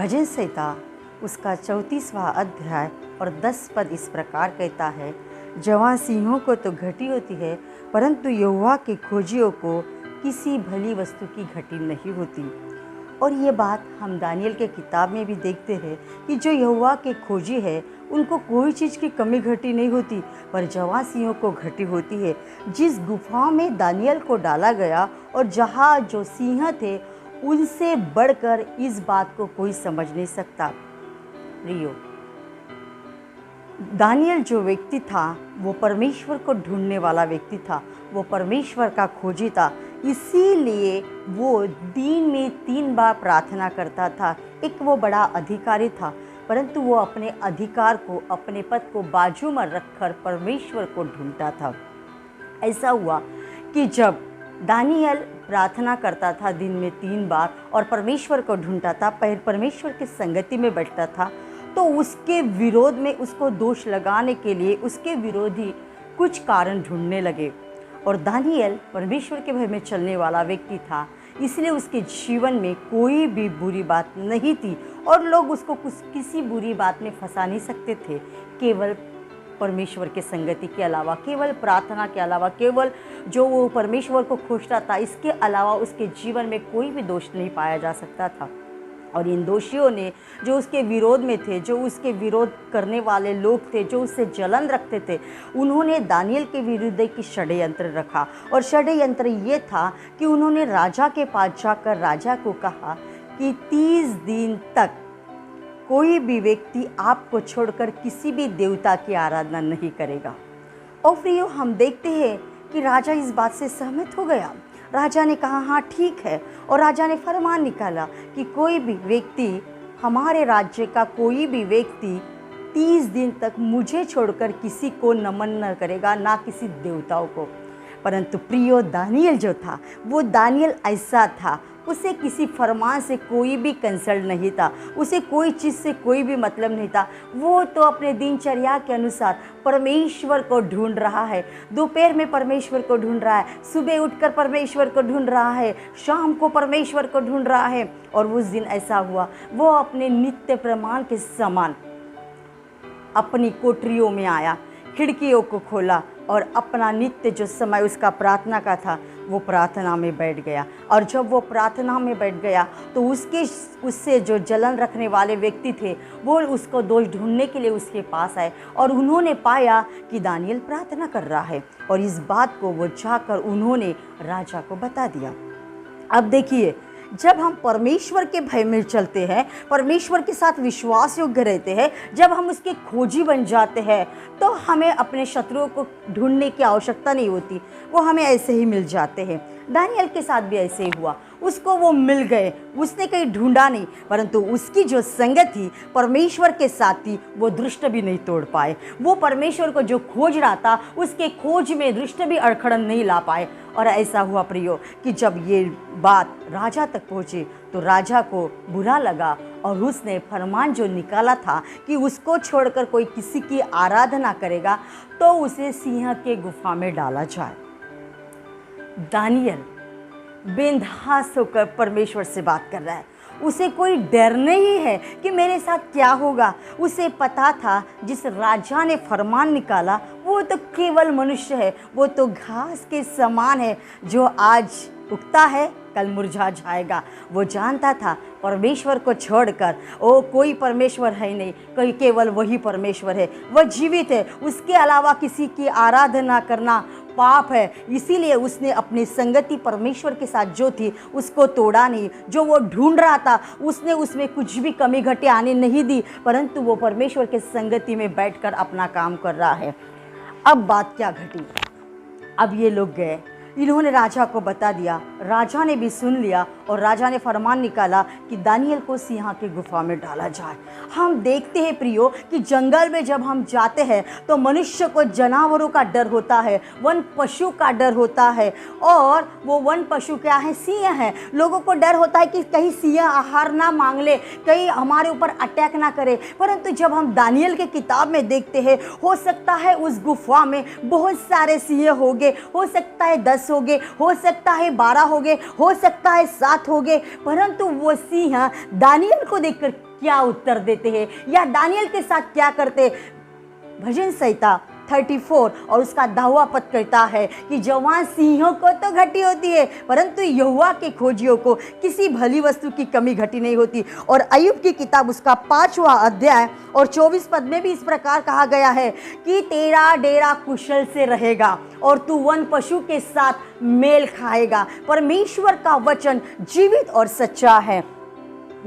भजन संहिता उसका 34वां अध्याय और 10 पद इस प्रकार कहता है, जवां सिंहों को तो घटी होती है, परंतु यहोवा के खोजियों को किसी भली वस्तु की घटी नहीं होती। और ये बात हम दानियल के किताब में भी देखते हैं कि जो यहोवा के खोजी है उनको कोई चीज़ की कमी घटी नहीं होती, पर जवां सिंहों को घटी होती है। जिस गुफा में दानियल को डाला गया और जहाँ जो सिंह थे उनसे बढ़कर इस बात को कोई समझ नहीं सकता। प्रियो, दानियल जो व्यक्ति था वो परमेश्वर को ढूंढने वाला व्यक्ति था, वो परमेश्वर का खोजी था, इसीलिए वो दिन में 3 बार प्रार्थना करता था। एक वो बड़ा अधिकारी था, परंतु वो अपने अधिकार को, अपने पद को बाजू में रखकर परमेश्वर को ढूंढता था। ऐसा हुआ कि जब दानियल प्रार्थना करता था दिन में 3 बार और परमेश्वर को ढूंढता था, परमेश्वर की संगति में बैठता था, तो उसके विरोध में, उसको दोष लगाने के लिए उसके विरोधी कुछ कारण ढूंढने लगे। और दानियल परमेश्वर के भय में चलने वाला व्यक्ति था, इसलिए उसके जीवन में कोई भी बुरी बात नहीं थी और लोग उसको किसी बुरी बात में फंसा नहीं सकते थे। केवल परमेश्वर के संगति के अलावा, केवल प्रार्थना के अलावा, केवल जो वो परमेश्वर को खोजता था, इसके अलावा उसके जीवन में कोई भी दोष नहीं पाया जा सकता था। और इन दोषियों ने, जो उसके विरोध में थे, जो उसके विरोध करने वाले लोग थे, जो उससे जलन रखते थे, उन्होंने दानियल के विरुद्ध एक षड्यंत्र रखा। और षड्यंत्र ये था कि उन्होंने राजा के पास जाकर राजा को कहा कि 30 दिन तक कोई भी व्यक्ति आपको छोड़कर किसी भी देवता की आराधना नहीं करेगा। और प्रियो, हम देखते हैं कि राजा इस बात से सहमत हो गया। राजा ने कहा हाँ ठीक है, और राजा ने फरमान निकाला कि कोई भी व्यक्ति, हमारे राज्य का कोई भी व्यक्ति 30 दिन तक मुझे छोड़कर किसी को नमन न करेगा, ना किसी देवताओं को। परंतु प्रियो, दानियल जो था वो दानियल ऐसा था, उसे किसी फरमान से कोई भी कंसर्न नहीं था, उसे कोई चीज़ से कोई भी मतलब नहीं था। वो तो अपने दिनचर्या के अनुसार परमेश्वर को ढूंढ रहा है, दोपहर में परमेश्वर को ढूंढ रहा है, सुबह उठकर परमेश्वर को ढूंढ रहा है, शाम को परमेश्वर को ढूंढ रहा है। और उस दिन ऐसा हुआ, वो अपने नित्य प्रमाण के समान अपनी कोठरियों में आया, खिड़कियों को खोला और अपना नित्य जो समय उसका प्रार्थना का था वो प्रार्थना में बैठ गया। और जब वो प्रार्थना में बैठ गया तो उससे जो जलन रखने वाले व्यक्ति थे वो उसको दोष ढूंढने के लिए उसके पास आए, और उन्होंने पाया कि दानियल प्रार्थना कर रहा है, और इस बात को वो जाकर उन्होंने राजा को बता दिया। अब देखिए, जब हम परमेश्वर के भय में चलते हैं, परमेश्वर के साथ विश्वास योग्य रहते हैं, जब हम उसके खोजी बन जाते हैं, तो हमें अपने शत्रुओं को ढूंढने की आवश्यकता नहीं होती, वो हमें ऐसे ही मिल जाते हैं। दानियल के साथ भी ऐसे ही हुआ, उसको वो मिल गए, उसने कहीं ढूंढा नहीं, परंतु उसकी जो संगत थी परमेश्वर के साथ थी, वो दृष्ट भी नहीं तोड़ पाए। वो परमेश्वर को जो खोज रहा था, उसके खोज में दृष्ट भी अड़खड़न नहीं ला पाए। और ऐसा हुआ प्रियो कि जब ये बात राजा तक पहुँची तो राजा को बुरा लगा, और उसने फरमान जो निकाला था कि उसको छोड़कर कोई किसी की आराधना करेगा तो उसे सिंह के गुफा में डाला जाए। दानियल बिंदास होकर परमेश्वर से बात कर रहा है, उसे कोई डर नहीं है कि मेरे साथ क्या होगा। उसे पता था जिस राजा ने फरमान निकाला वो तो केवल मनुष्य है, वो तो घास के समान है, जो आज उगता है कल मुरझा जाएगा। वो जानता था परमेश्वर को छोड़कर ओ कोई परमेश्वर है नहीं, कोई केवल वही परमेश्वर है, वह जीवित है, उसके अलावा किसी की आराधना करना पाप है। इसीलिए उसने अपनी संगति परमेश्वर के साथ जो थी उसको तोड़ा नहीं। जो वो ढूंढ रहा था उसने उसमें कुछ भी कमी घटी आने नहीं दी, परंतु वो परमेश्वर के संगति में बैठकर अपना काम कर रहा है। अब बात क्या घटी, अब ये लोग गए, इन्होंने राजा को बता दिया, राजा ने भी सुन लिया, और राजा ने फरमान निकाला कि दानियल को सिंह की गुफा में डाला जाए। हम देखते हैं प्रियो कि जंगल में जब हम जाते हैं तो मनुष्य को जानवरों का डर होता है, वन पशु का डर होता है, और वो वन पशु क्या है, सिंह है। लोगों को डर होता है कि कहीं सिंह आहार ना मांग ले, कहीं हमारे ऊपर अटैक ना करे। परंतु जब हम दानियल के किताब में देखते हैं, हो सकता है उस गुफा में बहुत सारे सिंह होंगे, हो सकता है 10 हो गए, हो सकता है 12 हो गए, हो सकता है 7 हो गए, परंतु वो सिंह दानियल को देखकर क्या उत्तर देते हैं या दानियल के साथ क्या करते। भजन संहिता 34 और उसका 10वां पद कहता है कि जवान सिंहों को तो घटी होती है परंतु यहोवा के खोजियों को किसी भली वस्तु की कमी घटी नहीं होती। और अय्यूब की किताब उसका 5वां अध्याय और 24 पद में भी इस प्रकार कहा गया है कि तेरा डेरा कुशल से रहेगा और तू वन पशु के साथ मेल खाएगा। परमेश्वर का वचन जीवित और सच्चा है।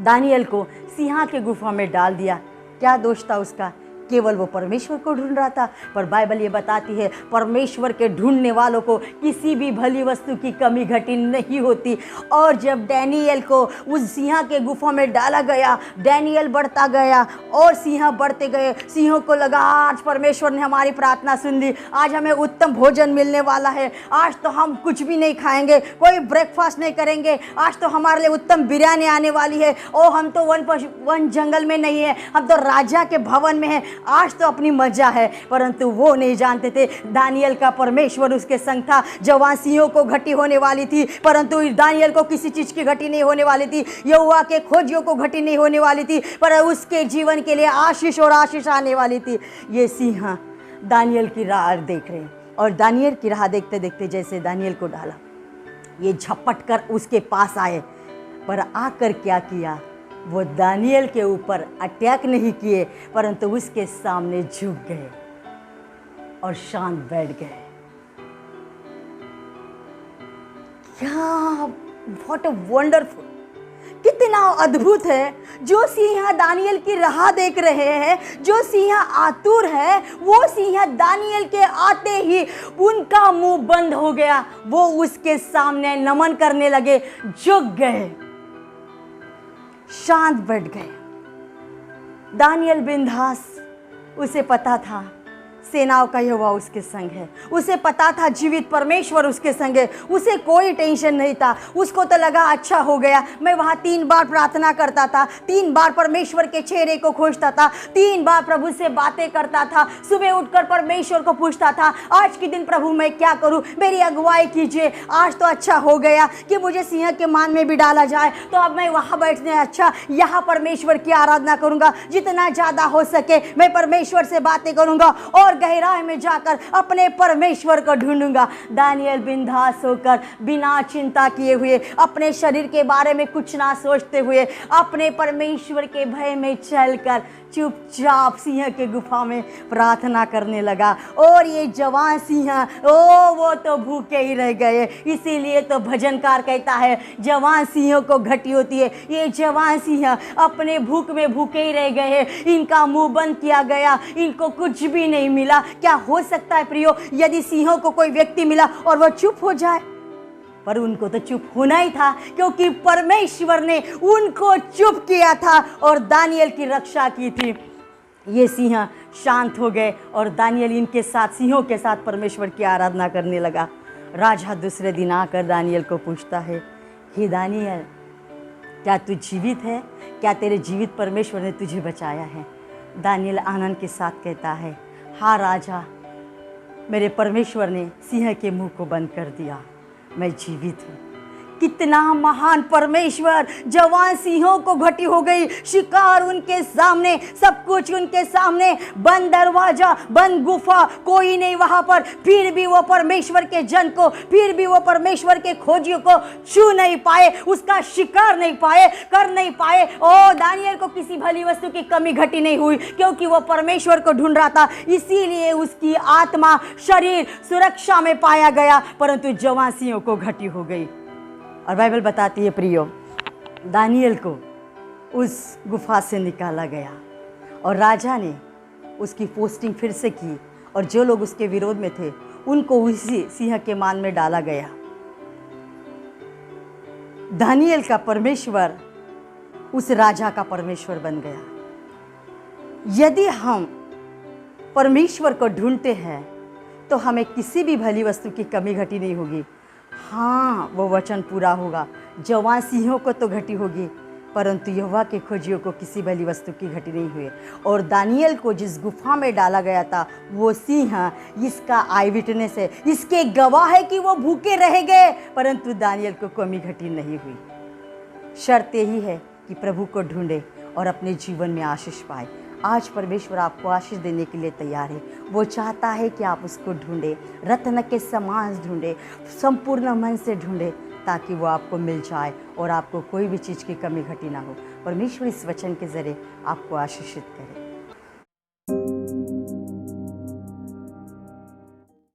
दानियल को सिंहा के गुफा में डाल दिया, क्या दोष था उसका? केवल वो परमेश्वर को ढूंढ रहा था। पर बाइबल ये बताती है परमेश्वर के ढूंढने वालों को किसी भी भली वस्तु की कमी घटी नहीं होती। और जब डैनियल को उस सिंह के गुफा में डाला गया, डैनियल बढ़ता गया और सिंह बढ़ते गए। सिंहों को लगा आज परमेश्वर ने हमारी प्रार्थना सुन ली, आज हमें उत्तम भोजन मिलने वाला है, आज तो हम कुछ भी नहीं खाएंगे, कोई ब्रेकफास्ट नहीं करेंगे, आज तो हमारे लिए उत्तम बिरयानी आने वाली है। ओ हम तो वन जंगल में नहीं है, हम तो राजा के भवन में हैं, आज तो अपनी मजा है। परंतु वो नहीं जानते थे दानियल का परमेश्वर उसके संग था। जवान सिंहों को घटी होने वाली थी परंतु दानियल को किसी चीज की घटी नहीं होने वाली थी। यहोवा के खोजियों को घटी नहीं होने वाली थी पर उसके जीवन के लिए आशीष और आशीष आने वाली थी। ये सिंह दानियल की राह देख रहे और दानियल की राह देखते देखते जैसे दानियल को डाला, ये झपट कर उसके पास आए पर आकर क्या किया, वो दानियल के ऊपर अटैक नहीं किए परंतु उसके सामने झुक गए और शांत बैठ गए। क्या व्हाट अ वंडरफुल, कितना अद्भुत है। जो सिंह दानियल की राह देख रहे हैं, जो सिंह आतुर है, वो सिंह दानियल के आते ही उनका मुंह बंद हो गया। वो उसके सामने नमन करने लगे, झुक गए, शांत बैठ गए। दानियल बिंदास, उसे पता था सेनाओं का यहोवा उसके संग है, उसे पता था जीवित परमेश्वर उसके संग है, उसे कोई टेंशन नहीं था। उसको तो लगा अच्छा हो गया, मैं वहाँ 3 बार प्रार्थना करता था, 3 बार परमेश्वर के चेहरे को खोजता था, 3 बार प्रभु से बातें करता था, सुबह उठकर परमेश्वर को पूछता था आज के दिन प्रभु मैं क्या करूँ, मेरी अगुवाई कीजिए। आज तो अच्छा हो गया कि मुझे सिंह के मान में भी डाला जाए तो अब मैं वहाँ बैठने अच्छा यहाँ परमेश्वर की आराधना करूँगा, जितना ज़्यादा हो सके मैं परमेश्वर से बातें करूँगा और गहराई में जाकर अपने परमेश्वर को ढूंढूंगा। दानियल बिंदास होकर बिना चिंता किए हुए, अपने शरीर के बारे में कुछ ना सोचते हुए, अपने परमेश्वर के भय में चलकर चुपचाप सिंह के गुफा में प्रार्थना करने लगा। और ये जवान सिंह वो तो भूखे ही रह गए। इसीलिए तो भजनकार कहता है जवान सिंहों को घटी होती है। ये जवान सिंह अपने भूख में भूखे ही रह गए, इनका मुंह बंद किया गया, इनको कुछ भी नहीं मिला। क्या हो सकता है प्रियो, यदि सिंहों को कोई व्यक्ति मिला और वह चुप हो जाए? पर उनको तो चुप होना ही था क्योंकि परमेश्वर ने उनको चुप किया था और दानियल की रक्षा की थी। ये सिंह शांत हो गए और दानियल इनके साथ, सिंहों के साथ परमेश्वर की आराधना करने लगा। राजा दूसरे दिन आकर दानियल को पूछता है, हे दानियल, क्या तू जीवित है? क्या तेरे जीवित परमेश्वर ने तुझे बचाया है? दानियल आनंद के साथ कहता है, हाँ राजा, मेरे परमेश्वर ने सिंह के मुंह को बंद कर दिया, मैं जीवित हूँ। कितना महान परमेश्वर! जवान सिंहों को घटी हो गई, शिकार उनके सामने, सब कुछ उनके सामने, बंद दरवाजा, बंद गुफा, कोई नहीं वहां पर, फिर भी वो परमेश्वर के जन को, फिर भी वो परमेश्वर के खोजियों को छू नहीं पाए, उसका शिकार नहीं पाए, कर नहीं पाए। ओ दानियल को किसी भली वस्तु की कमी घटी नहीं हुई क्योंकि वो परमेश्वर को ढूंढ रहा था, इसीलिए उसकी आत्मा, शरीर सुरक्षा में पाया गया। परंतु जवान सिंहों को घटी हो गई। और बाइबल बताती है प्रियो, दानियल को उस गुफा से निकाला गया और राजा ने उसकी पोस्टिंग फिर से की और जो लोग उसके विरोध में थे उनको उसी सिंह के मान में डाला गया। दानियल का परमेश्वर उस राजा का परमेश्वर बन गया। यदि हम परमेश्वर को ढूंढते हैं तो हमें किसी भी भली वस्तु की कमी घटी नहीं होगी। हाँ, वो वचन पूरा होगा, जवान सिंहों को तो घटी होगी परंतु यहोवा के खोजियों को किसी भली वस्तु की घटी नहीं हुई। और दानियल को जिस गुफा में डाला गया था वो सिंह इसका आई विटनेस है, इसके गवाह है कि वो भूखे रह गए परंतु दानियल को कमी घटी नहीं हुई। शर्त यही है कि प्रभु को ढूंढे और अपने जीवन में आशीष पाए। आज परमेश्वर आपको आशीष देने के लिए तैयार है। वो चाहता है कि आप उसको ढूंढें, रत्न के समान ढूंढें, संपूर्ण मन से ढूंढें, ताकि वो आपको मिल जाए और आपको कोई भी चीज़ की कमी घटी ना हो। परमेश्वर इस वचन के ज़रिए आपको आशीषित करे।